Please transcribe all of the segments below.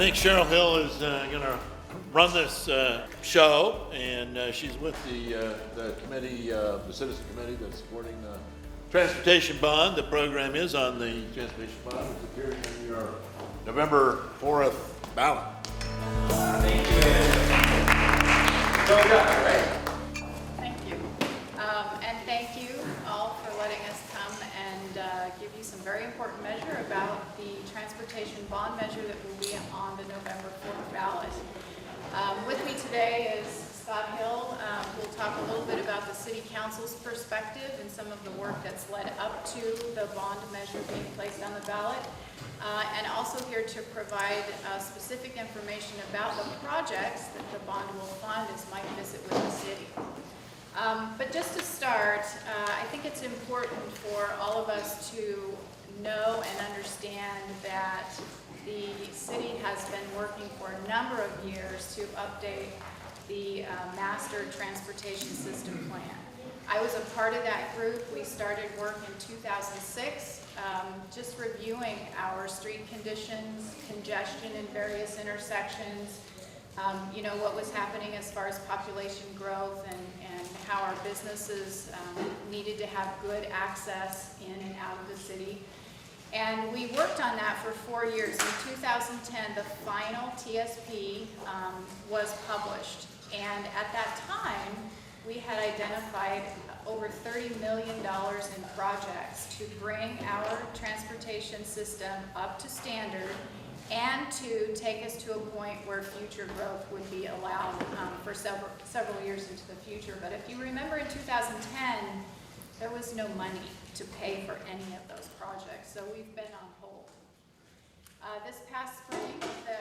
think Sherl Hill is going to run this show, and she's with the committee, the citizen committee that's supporting the transportation bond. The program is on the transportation bond. It's appearing on your November 4th ballot. Thank you. Thank you. And thank you all for letting us come and give you some very important measure about the transportation bond measure that will be on the November 4th ballot. With me today is Scott Hill, who will talk a little bit about the City Council's perspective and some of the work that's led up to the bond measure being placed on the ballot. And also here to provide specific information about the projects that the bond will fund is Mike Bisset with the city. But just to start, I think it's important for all of us to know and understand that the city has been working for a number of years to update the Master Transportation System Plan. I was a part of that group. We started work in 2006, just reviewing our street conditions, congestion in various intersections, what was happening as far as population growth and how our businesses needed to have good access in and out of the city. And we worked on that for 4 years. In 2010, the final TSP was published. And at that time, we had identified over $30 million in projects to bring our transportation system up to standard and to take us to a point where future growth would be allowed for several years into the future. But if you remember in 2010, there was no money to pay for any of those projects, so we've been on hold. This past spring, the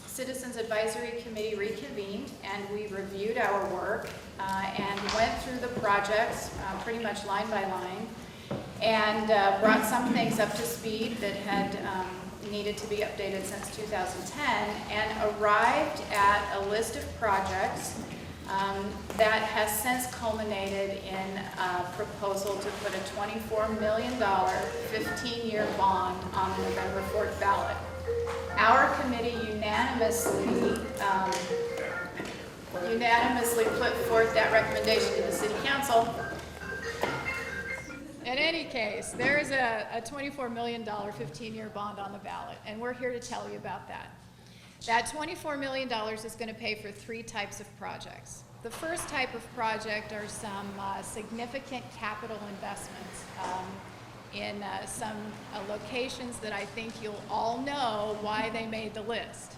Citizens Advisory Committee reconvened and we reviewed our work and went through the projects pretty much line by line and brought some things up to speed that had needed to be updated since 2010 and arrived at a list of projects that has since culminated in a proposal to put a $24 million 15-year bond on the November 4th ballot. Our committee unanimously put forth that recommendation to the City Council. In any case, there is a $24 million 15-year bond on the ballot, and we're here to tell you about that. That $24 million is going to pay for 3 types of projects. The first type of project are some significant capital investments in some locations that I think you'll all know why they made the list.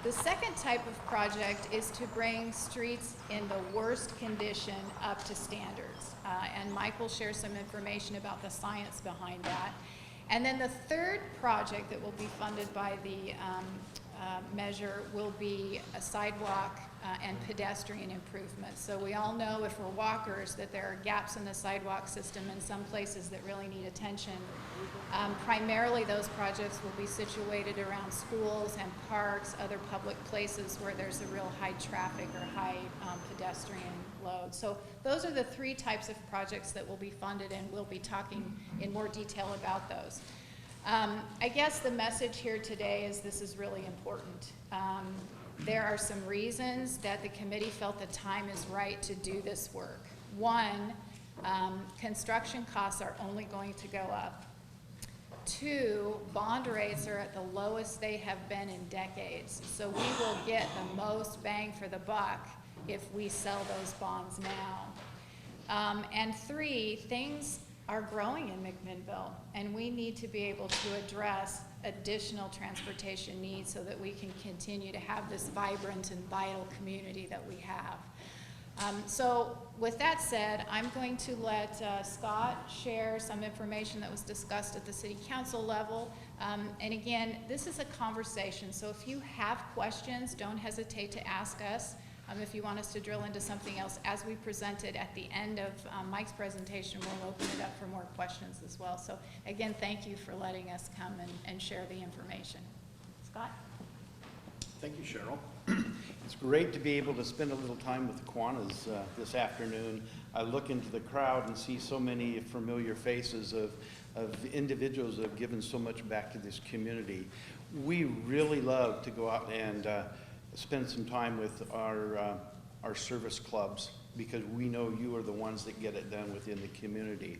The second type of project is to bring streets in the worst condition up to standards. And Mike will share some information about the science behind that. And then the third project that will be funded by the measure will be a sidewalk and pedestrian improvements. So we all know if we're walkers that there are gaps in the sidewalk system in some places that really need attention. Primarily those projects will be situated around schools and parks, other public places where there's a real high traffic or high pedestrian load. So those are the 3 types of projects that will be funded, and we'll be talking in more detail about those. I guess the message here today is this is really important. There are some reasons that the committee felt the time is right to do this work. One, construction costs are only going to go up. 2, bond rates are at the lowest they have been in decades. So we will get the most bang for the buck if we sell those bonds now. And 3, things are growing in McMinnville, and we need to be able to address additional transportation needs so that we can continue to have this vibrant and vital community that we have. So with that said, I'm going to let Scott share some information that was discussed at the City Council level. And again, this is a conversation, so if you have questions, don't hesitate to ask us. If you want us to drill into something else as we presented at the end of Mike's presentation, we'll open it up for more questions as well. So again, thank you for letting us come and share the information. Scott? Thank you, Sherl. It's great to be able to spend a little time with the Quanas this afternoon. I look into the crowd and see so many familiar faces of individuals that have given so much back to this community. we really love to go out and spend some time with our service clubs, because we know you are the ones that get it done within the community.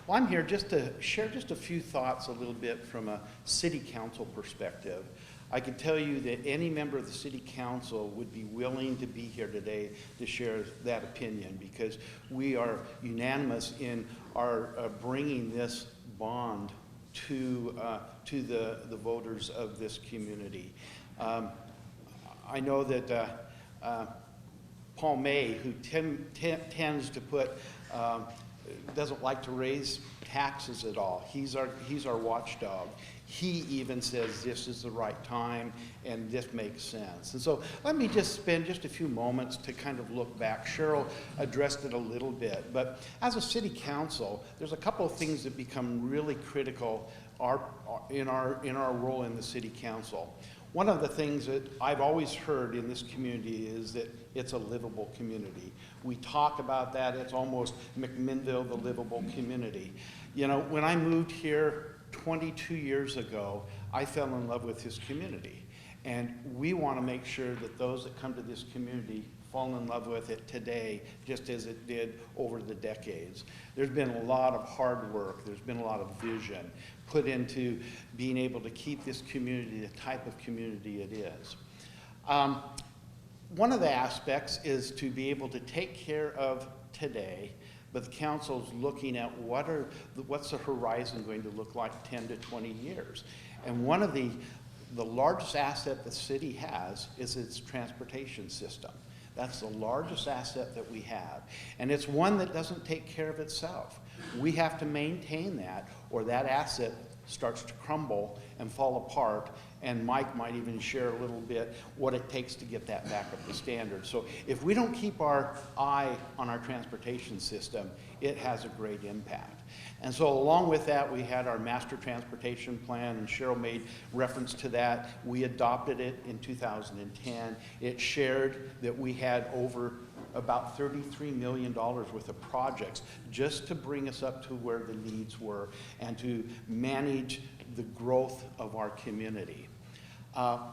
Well, I'm here just to share just a few thoughts a little bit from a city council perspective. I can tell you that any member of the city council would be willing to be here today to share that opinion, because we are unanimous in our bringing this bond to the voters of this community. I know that Paul May, who tends to put, doesn't like to raise taxes at all. He's our watchdog. He even says this is the right time and this makes sense. And so let me just spend just a few moments to kind of look back. Sherl addressed it a little bit, but as a city council, there's a couple of things that become really critical in our role in the city council. One of the things that I've always heard in this community is that it's a livable community. We talk about that. It's almost McMinnville, the livable community. You know, when I moved here 22 years ago, I fell in love with this community. And we want to make sure that those that come to this community fall in love with it today, just as it did over the decades. There's been a lot of hard work. There's been a lot of vision put into being able to keep this community the type of community it is. One of the aspects is to be able to take care of today, but the council's looking at what's the horizon going to look like 10 to 20 years. And one of the largest asset the city has is its transportation system. That's the largest asset that we have. And it's one that doesn't take care of itself. We have to maintain that, or that asset starts to crumble and fall apart. And Mike might even share a little bit what it takes to get that back up to standard. So if we don't keep our eye on our transportation system, it has a great impact. And so along with that, we had our master transportation plan, and Sherl made reference to that. We adopted it in 2010. It shared that we had over about $33 million worth of projects just to bring us up to where the needs were and to manage the growth of our community.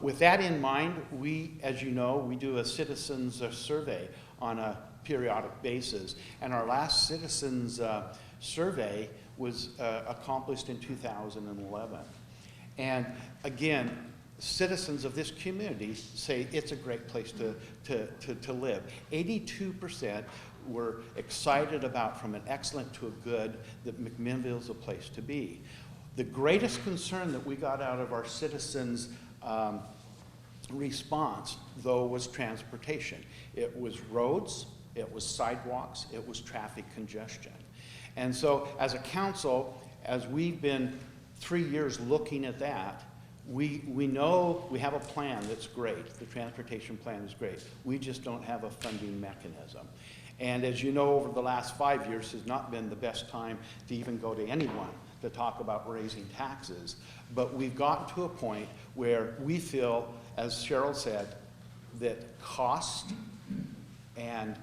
With that in mind, we, as you know, we do a citizens survey on a periodic basis. And our last citizens survey was accomplished in 2011. And again, citizens of this community say it's a great place to live. 82% were excited about, from an excellent to a good, that McMinnville's a place to be. The greatest concern that we got out of our citizens' response, though, was transportation. It was roads, it was sidewalks, it was traffic congestion. And so as a council, as we've been 3 years looking at that, we know we have a plan that's great. The transportation plan is great. We just don't have a funding mechanism. And as you know, over the last 5 years has not been the best time to even go to anyone to talk about raising taxes. But we've gotten to a point where we feel, as Sherl said, that cost and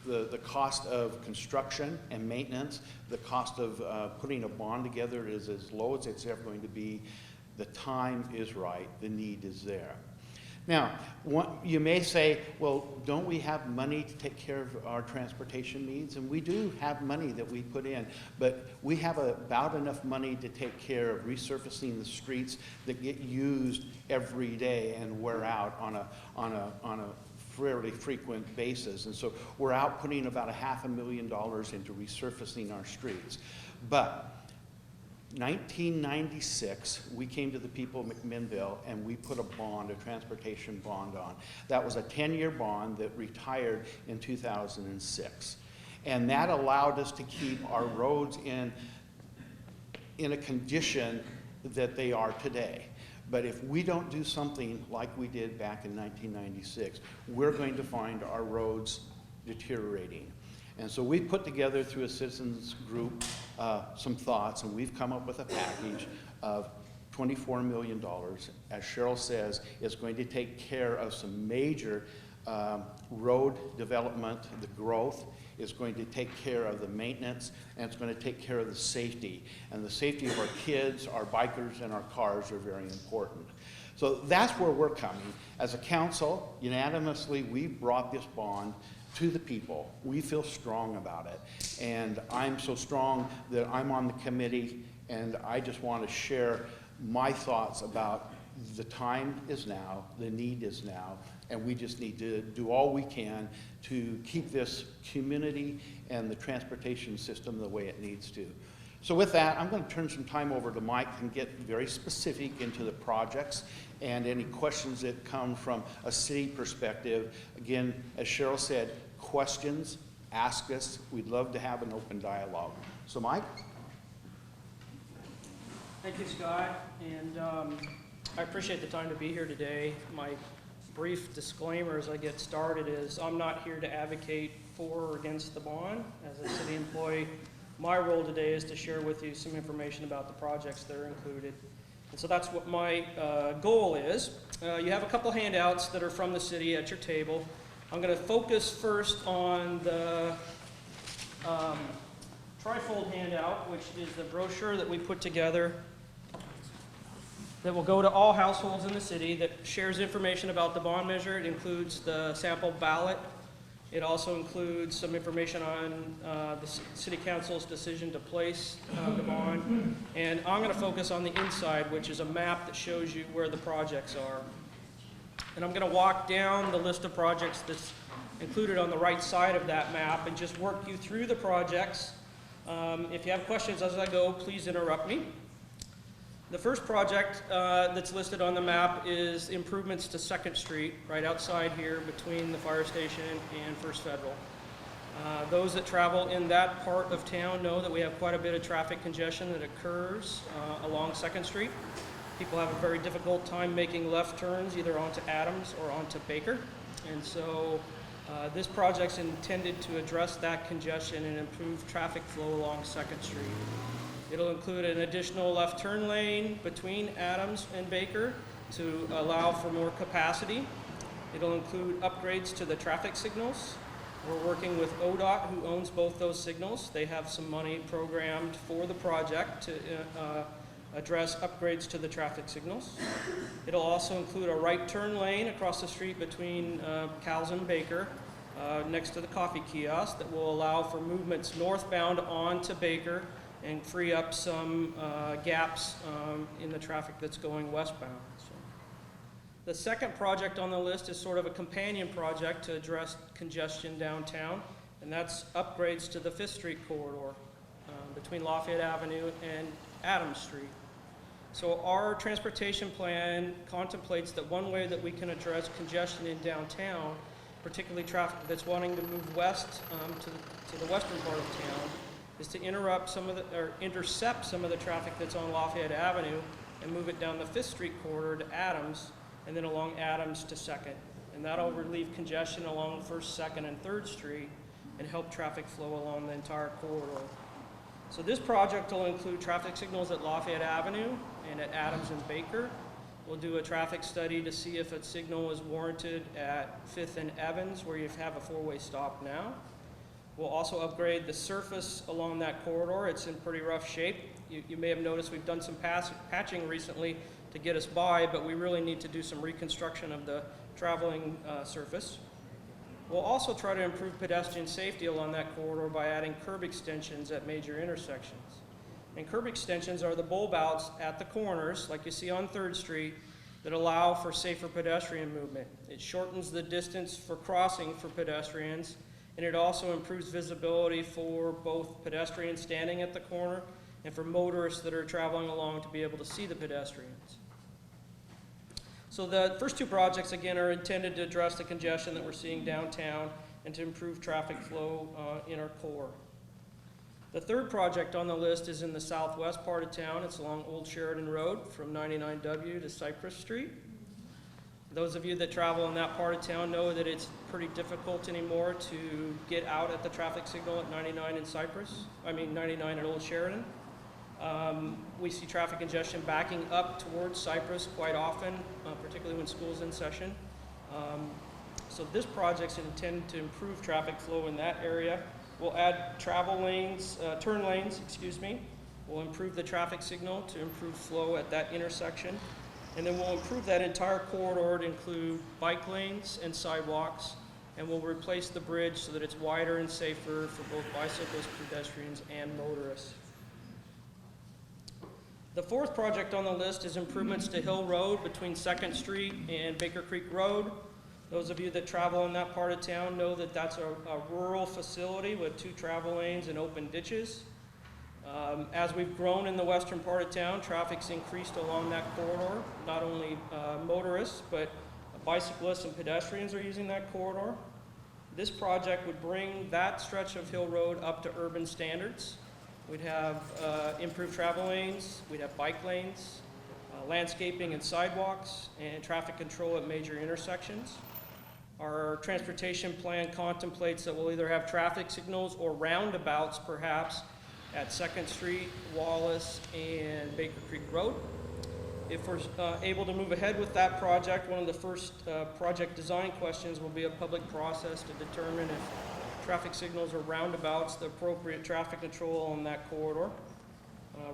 the cost of construction and maintenance, the cost of putting a bond together is as low as it's ever going to be. The time is right, the need is there. Now, you may say, well, don't we have money to take care of our transportation needs? And we do have money that we put in, but we have about enough money to take care of resurfacing the streets that get used every day and wear out on a fairly frequent basis. And so we're out putting about $500,000 into resurfacing our streets. But 1996, we came to the people of McMinnville and we put a bond, a transportation bond on. That was a 10-year bond that retired in 2006. And that allowed us to keep our roads in a condition that they are today. But if we don't do something like we did back in 1996, we're going to find our roads deteriorating. And so we put together, through a citizens group, some thoughts, and we've come up with a package of $24 million. As Sherl says, it's going to take care of some major road development, the growth. It's going to take care of the maintenance, and it's going to take care of the safety. And the safety of our kids, our bikers, and our cars are very important. So that's where we're coming. As a council, unanimously, we brought this bond to the people. We feel strong about it. And I'm so strong that I'm on the committee, and I just want to share my thoughts about the time is now, the need is now, and we just need to do all we can to keep this community and the transportation system the way it needs to. So with that, I'm going to turn some time over to Mike and get very specific into the projects and any questions that come from a city perspective. Again, as Sherl said, questions, ask us. We'd love to have an open dialogue. So Mike? Thank you, Scott, and I appreciate the time to be here today. My brief disclaimer as I get started is I'm not here to advocate for or against the bond. As a city employee, my role today is to share with you some information about the projects that are included. And so that's what my goal is. You have a couple handouts that are from the city at your table. I'm going to focus first on the trifold handout, which is the brochure that we put together that will go to all households in the city that shares information about the bond measure. It includes the sample ballot. It also includes some information on the city council's decision to place the bond. And I'm going to focus on the inside, which is a map that shows you where the projects are. And I'm going to walk down the list of projects that's included on the right side of that map and just work you through the projects. If you have questions as I go, please interrupt me. The first project that's listed on the map is improvements to 2nd Street, right outside here between the fire station and First Federal. Those that travel in that part of town know that we have quite a bit of traffic congestion that occurs along 2nd Street. People have a very difficult time making left turns either onto Adams or onto Baker. And so this project's intended to address that congestion and improve traffic flow along 2nd Street. It'll include an additional left turn lane between Adams and Baker to allow for more capacity. It'll include upgrades to the traffic signals. We're working with ODOT, who owns both those signals. They have some money programmed for the project to address upgrades to the traffic signals. It'll also include a right turn lane across the street between Cowles and Baker next to the coffee kiosk that will allow for movements northbound onto Baker and free up some gaps in the traffic that's going westbound. So. The second project on the list is sort of a companion project to address congestion downtown, and that's upgrades to the 5th Street corridor between Lafayette Avenue and Adams Street. So our transportation plan contemplates that one way that we can address congestion in downtown, particularly traffic that's wanting to move west to the western part of town, is to intercept some of the traffic that's on Lafayette Avenue and move it down the 5th Street corridor to Adams, and then along Adams to 2nd. And that'll relieve congestion along 1st, 2nd, and 3rd Street and help traffic flow along the entire corridor. So this project will include traffic signals at Lafayette Avenue and at Adams and Baker. We'll do a traffic study to see if a signal is warranted at 5th and Evans, where you have a 4-way stop now. We'll also upgrade the surface along that corridor. It's in pretty rough shape. You may have noticed we've done some patching recently to get us by, but we really need to do some reconstruction of the traveling surface. We'll also try to improve pedestrian safety along that corridor by adding curb extensions at major intersections. And curb extensions are the bulb outs at the corners, like you see on 3rd Street, that allow for safer pedestrian movement. It shortens the distance for crossing for pedestrians, and it also improves visibility for both pedestrians standing at the corner and for motorists that are traveling along to be able to see the pedestrians. So the first two projects, again, are intended to address the congestion that we're seeing downtown and to improve traffic flow in our core. The third project on the list is in the southwest part of town. It's along Old Sheridan Road from 99W to Cypress Street. Those of you that travel in that part of town know that it's pretty difficult anymore to get out at the traffic signal at 99 at Old Sheridan. We see traffic congestion backing up towards Cypress quite often, particularly when school's in session. So this project's intended to improve traffic flow in that area. We'll add turn lanes. We'll improve the traffic signal to improve flow at that intersection. And then we'll improve that entire corridor to include bike lanes and sidewalks, and we'll replace the bridge so that it's wider and safer for both bicyclists, pedestrians, and motorists. The fourth project on the list is improvements to Hill Road between 2nd Street and Baker Creek Road. Those of you that travel in that part of town know that that's a rural facility with 2 travel lanes and open ditches. As we've grown in the western part of town, traffic's increased along that corridor. Not only motorists, but bicyclists and pedestrians are using that corridor. This project would bring that stretch of Hill Road up to urban standards. We'd have improved travel lanes, we'd have bike lanes, landscaping and sidewalks, and traffic control at major intersections. Our transportation plan contemplates that we'll either have traffic signals or roundabouts, perhaps, at 2nd Street, Wallace, and Baker Creek Road. If we're able to move ahead with that project, one of the first project design questions will be a public process to determine if traffic signals or roundabouts, the appropriate traffic control on that corridor.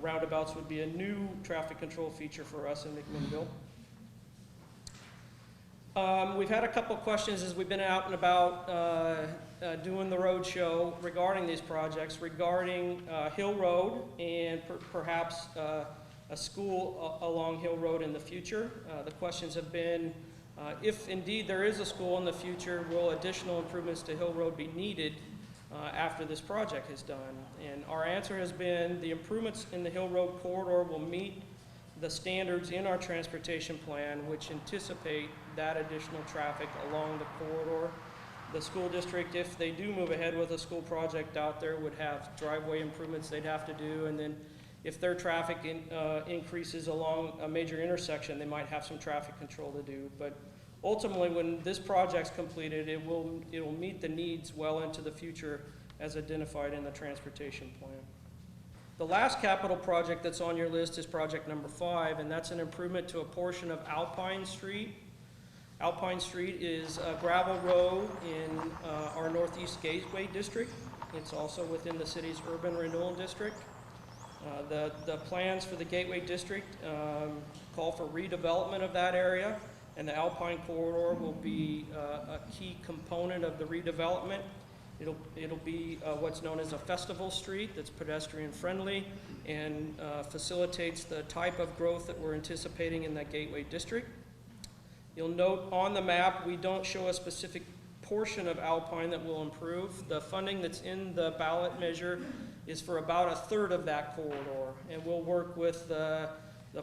Roundabouts would be a new traffic control feature for us in McMinnville. We've had a couple questions as we've been out and about doing the road show regarding these projects, regarding Hill Road and perhaps a school along Hill Road in the future. The questions have been, if indeed there is a school in the future, will additional improvements to Hill Road be needed after this project is done? And our answer has been the improvements in the Hill Road corridor will meet the standards in our transportation plan, which anticipate that additional traffic along the corridor. The school district, if they do move ahead with a school project out there, would have driveway improvements they'd have to do, and then if their traffic increases along a major intersection, they might have some traffic control to do. But ultimately, when this project's completed, it will meet the needs well into the future as identified in the transportation plan. The last capital project that's on your list is project number 5, and that's an improvement to a portion of Alpine Street. Alpine Street is a gravel road in our Northeast Gateway District. It's also within the city's urban renewal district. The plans for the Gateway District call for redevelopment of that area, and the Alpine Corridor will be a key component of the redevelopment. It'll be what's known as a festival street that's pedestrian friendly and facilitates the type of growth that we're anticipating in that Gateway District. You'll note on the map we don't show a specific portion of Alpine that will improve. The funding that's in the ballot measure is for about 1/3 of that corridor, and we'll work with the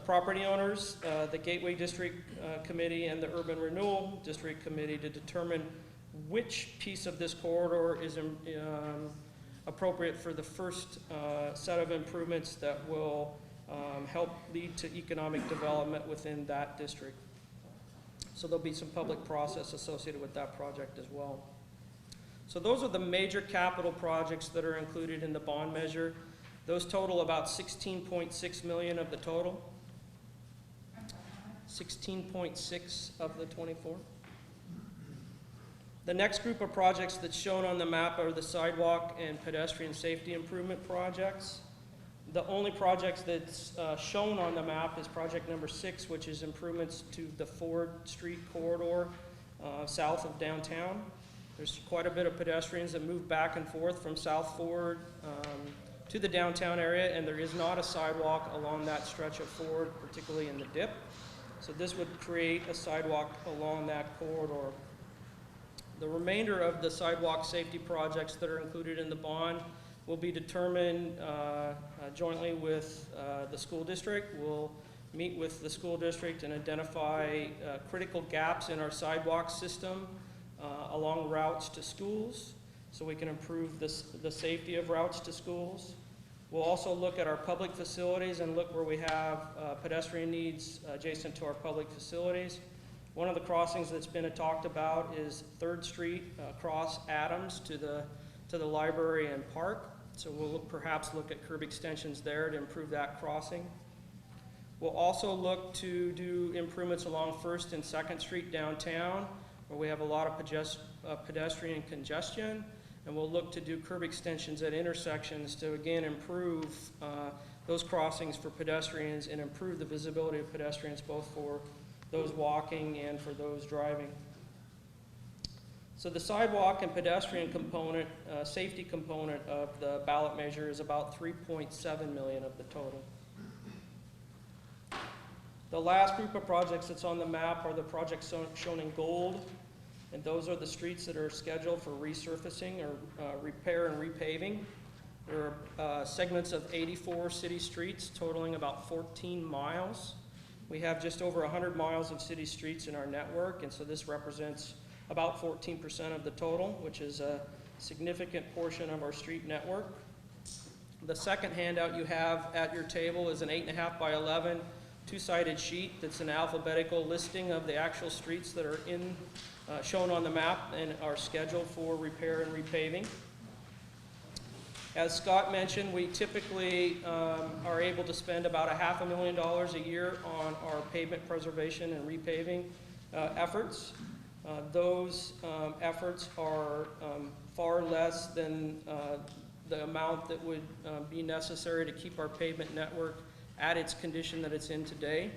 property owners, the Gateway District Committee, and the Urban Renewal District Committee to determine which piece of this corridor is appropriate for the first set of improvements that will help lead to economic development within that district. So there'll be some public process associated with that project as well. So those are the major capital projects that are included in the bond measure. Those total about $16.6 million of the total. 16.6 of the 24. The next group of projects that's shown on the map are the sidewalk and pedestrian safety improvement projects. The only projects that's shown on the map is project number 6, which is improvements to the Ford Street corridor south of downtown. There's quite a bit of pedestrians that move back and forth from South Ford to the downtown area, and there is not a sidewalk along that stretch of Ford, particularly in the dip. So this would create a sidewalk along that corridor. The remainder of the sidewalk safety projects that are included in the bond will be determined jointly with the school district. We'll meet with the school district and identify critical gaps in our sidewalk system along routes to schools so we can improve the safety of routes to schools. We'll also look at our public facilities and look where we have pedestrian needs adjacent to our public facilities. One of the crossings that's been talked about is 3rd Street across Adams to the library and park. So we'll perhaps look at curb extensions there to improve that crossing. We'll also look to do improvements along 1st and 2nd Street downtown, where we have a lot of pedestrian congestion. And we'll look to do curb extensions at intersections to again improve those crossings for pedestrians and improve the visibility of pedestrians, both for those walking and for those driving. So the sidewalk and pedestrian component, safety component of the ballot measure is about 3.7 million of the total. The last group of projects that's on the map are the projects shown in gold, and those are the streets that are scheduled for resurfacing or repair and repaving. There are segments of 84 city streets totaling about 14 miles. We have just over 100 miles of city streets in our network, and so this represents about 14% of the total, which is a significant portion of our street network. The second handout you have at your table is an 8.5 by 11 two-sided sheet that's an alphabetical listing of the actual streets that are shown on the map and are scheduled for repair and repaving. As Scott mentioned, we typically are able to spend about $500,000 a year on our pavement preservation and repaving efforts. Those efforts are far less than the amount that would be necessary to keep our pavement network at its condition that it's in today.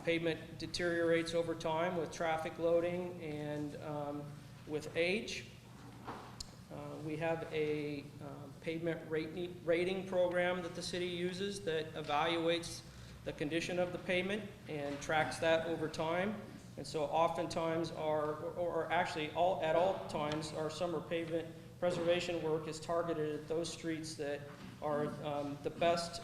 Pavement deteriorates over time with traffic loading and with age. We have a pavement rating program that the city uses that evaluates the condition of the pavement and tracks that over time. And so oftentimes at all times, our summer pavement preservation work is targeted at those streets that are the best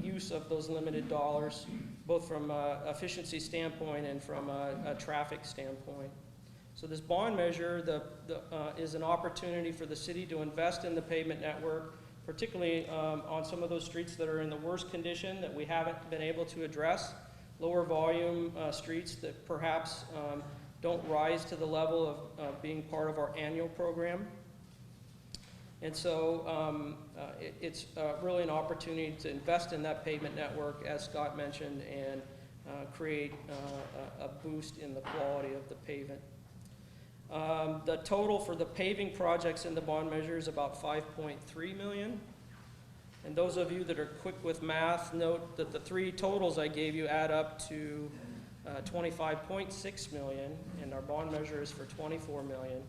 use of those limited dollars, both from an efficiency standpoint and from a traffic standpoint. So this bond measure is an opportunity for the city to invest in the pavement network, particularly on some of those streets that are in the worst condition that we haven't been able to address, lower volume streets that perhaps don't rise to the level of being part of our annual program. And so it's really an opportunity to invest in that pavement network, as Scott mentioned, and create a boost in the quality of the pavement. The total for the paving projects in the bond measure is about $5.3 million. And those of you that are quick with math, note that the three totals I gave you add up to $25.6 million, and our bond measure is for $24 million.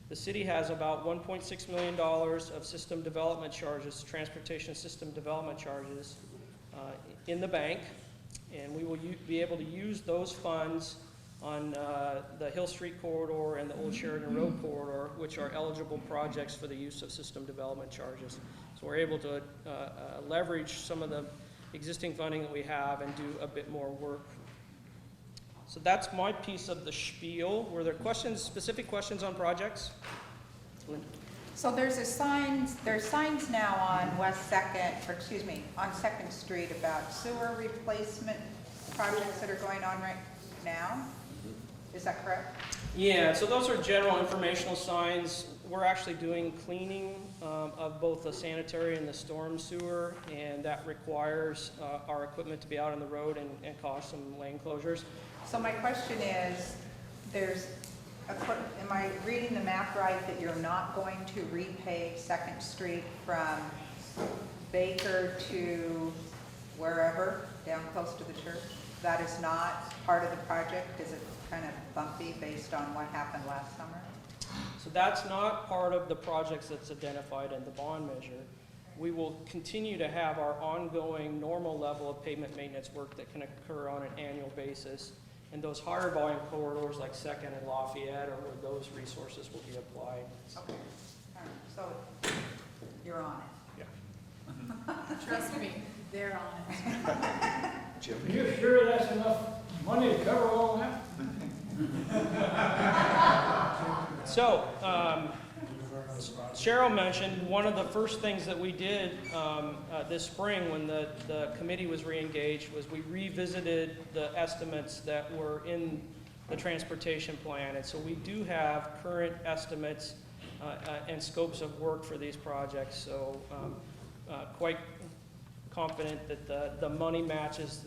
The city has about $1.6 million of system development charges, transportation system development charges in the bank, and we will be able to use those funds on the Hill Street corridor and the Old Sheridan Road corridor, which are eligible projects for the use of system development charges. So we're able to leverage some of the existing funding that we have and do a bit more work. So that's my piece of the spiel. Were there questions, specific questions on projects? Linda? So there's signs now on on 2nd Street about sewer replacement projects that are going on right now. Is that correct? Yeah, so those are general informational signs. We're actually doing cleaning of both the sanitary and the storm sewer, and that requires our equipment to be out on the road and cause some lane closures. So my question is, am I reading the map right that you're not going to repave 2nd Street from Baker to wherever, down close to the church? That is not part of the project? Is it kind of bumpy based on what happened last summer? So that's not part of the projects that's identified in the bond measure. We will continue to have our ongoing normal level of pavement maintenance work that can occur on an annual basis. And those higher volume corridors like 2nd and Lafayette are where those resources will be applied. Okay. All right. So you're on it. Yeah. Trust me, they're on it. Are you sure that's enough money to cover all that? So, Sherl mentioned one of the first things that we did this spring when the committee was re-engaged was we revisited the estimates that were in the transportation plan. And so we do have current estimates and scopes of work for these projects. So quite confident that the money matches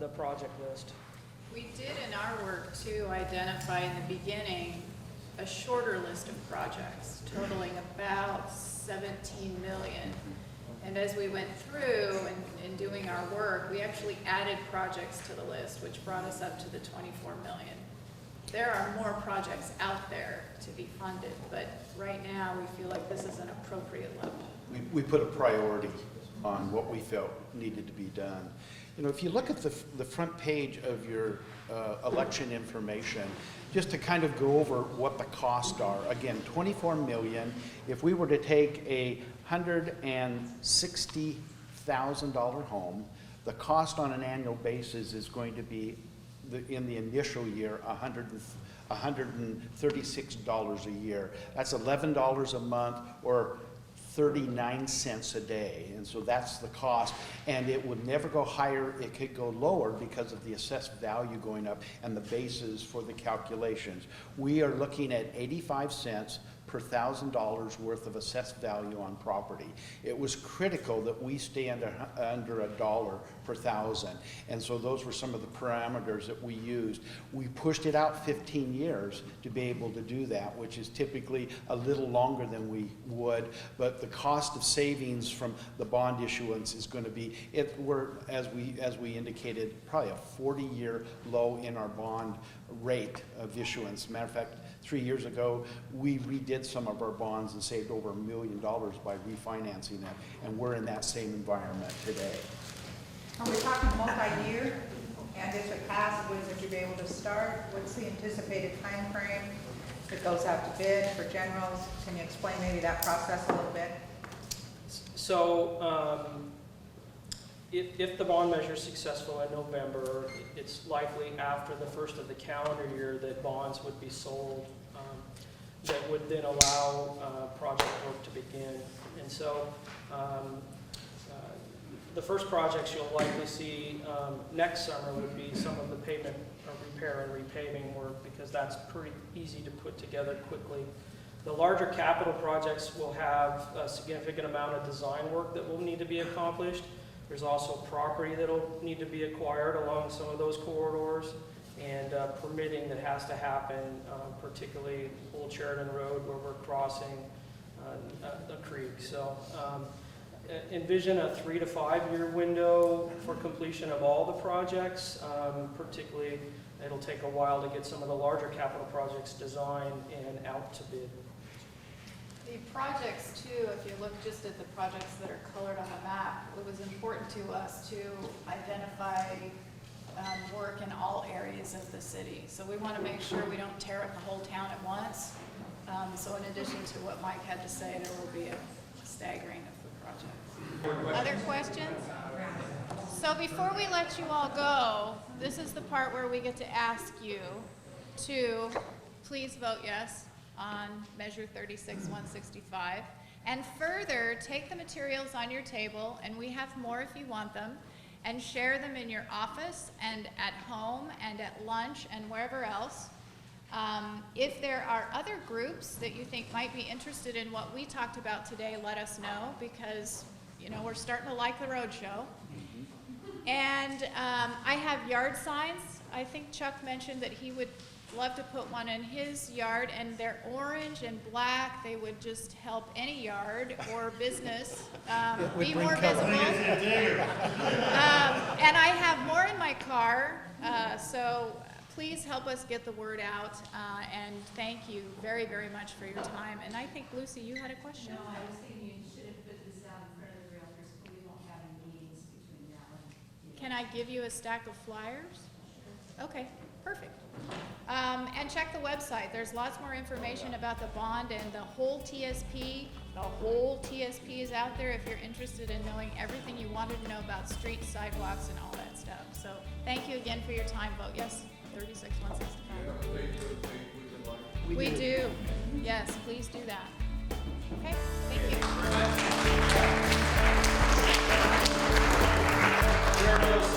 the project list. We did in our work too identify in the beginning a shorter list of projects totaling about 17 million. And as we went through and doing our work, we actually added projects to the list, which brought us up to the 24 million. There are more projects out there to be funded, but right now we feel like this is an appropriate level. We put a priority on what we felt needed to be done. You know, if you look at the front page of your election information, just to kind of go over what the costs are. Again, 24 million. If we were to take a $160,000 home, the cost on an annual basis is going to be, in the initial year, $136 a year. That's $11 a month, or 39 cents a day, and so that's the cost, and it would never go higher. It could go lower because of the assessed value going up and the basis for the calculations. We are looking at 85 cents per $1,000 worth of assessed value on property. It was critical that we stay under $1 per thousand, and so those were some of the parameters that we used. We pushed it out 15 years to be able to do that, which is typically a little longer than we would, but the cost of savings from the bond issuance is going to be, as we indicated, probably a 40-year low in our bond rate of issuance. Matter of fact, 3 years ago, we redid some of our bonds and saved over $1 million by refinancing them, and we're in that same environment today. Are we talking multi-year? And if it passes, would you be able to start? What's the anticipated time frame? If it goes out to bid for generals, can you explain maybe that process a little bit? So, if the bond measure is successful in November, it's likely after the first of the calendar year that bonds would be sold, that would then allow project work to begin. And so the first projects you'll likely see next summer would be some of the pavement repair and repaving work, because that's pretty easy to put together quickly. The larger capital projects will have a significant amount of design work that will need to be accomplished. There's also property that will need to be acquired along some of those corridors, and permitting that has to happen, particularly Old Sheridan Road, where we're crossing a creek. So envision a 3 to 5 year window for completion of all the projects. Particularly, it'll take a while to get some of the larger capital projects designed and out to bid. The projects too, if you look just at the projects that are colored on the map, it was important to us to identify work in all areas of the city. So we want to make sure we don't tear up the whole town at once. So in addition to what Mike had to say, there will be a staggering of the projects. Other questions? So before we let you all go, this is the part where we get to ask you to please vote yes on Measure 36-165. And further, take the materials on your table, and we have more if you want them, and share them in your office and at home and at lunch and wherever else. If there are other groups that you think might be interested in what we talked about today, let us know, because you know we're starting to like the roadshow. And I have yard signs. I think Chuck mentioned that he would love to put one in his yard, and they're orange and black. They would just help any yard or business be more visible. And I have more in my car, so please help us get the word out. And thank you very, very much for your time. And I think, Lucy, you had a question. No, I was thinking you should have put this out in front of the realtors, but we won't have any meetings between now and. Can I give you a stack of flyers? Okay, perfect. And check the website. There's lots more information about the bond and the whole TSP. The whole TSP is out there if you're interested in knowing everything you wanted to know about streets, sidewalks, and all that stuff. So thank you again for your time. Vote yes, 36-165. We do. Yes, please do that. Okay, thank you.